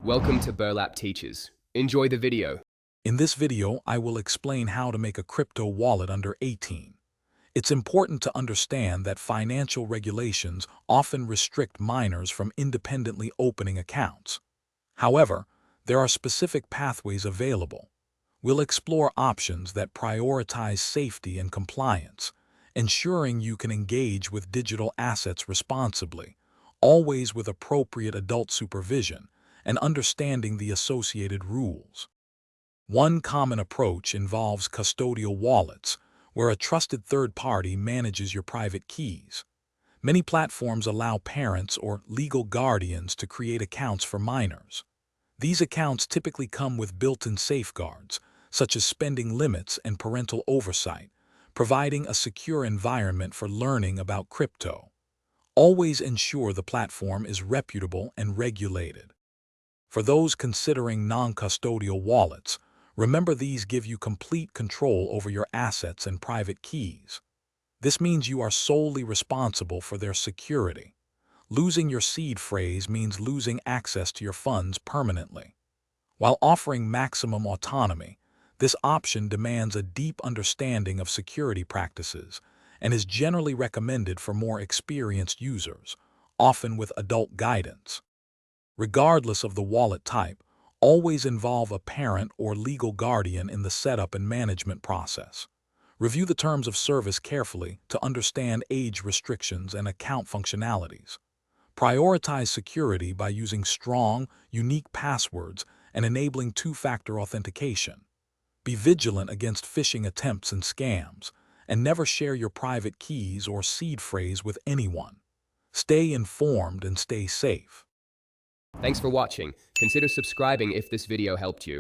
Welcome to Burlap Teachers. Enjoy the video. In this video, I will explain how to make a crypto wallet under 18. It's important to understand that financial regulations often restrict minors from independently opening accounts. However, there are specific pathways available. We'll explore options that prioritize safety and compliance, ensuring you can engage with digital assets responsibly, always with appropriate adult supervision and understanding the associated rules. One common approach involves custodial wallets, where a trusted third party manages your private keys. Many platforms allow parents or legal guardians to create accounts for minors. These accounts typically come with built-in safeguards, such as spending limits and parental oversight, providing a secure environment for learning about crypto. Always ensure the platform is reputable and regulated. For those considering non-custodial wallets, remember these give you complete control over your assets and private keys. This means you are solely responsible for their security. Losing your seed phrase means losing access to your funds permanently. While offering maximum autonomy, this option demands a deep understanding of security practices and is generally recommended for more experienced users, often with adult guidance. Regardless of the wallet type, always involve a parent or legal guardian in the setup and management process. Review the terms of service carefully to understand age restrictions and account functionalities. Prioritize security by using strong, unique passwords and enabling two-factor authentication. Be vigilant against phishing attempts and scams, and never share your private keys or seed phrase with anyone. Stay informed and stay safe. Thanks for watching. Consider subscribing if this video helped you.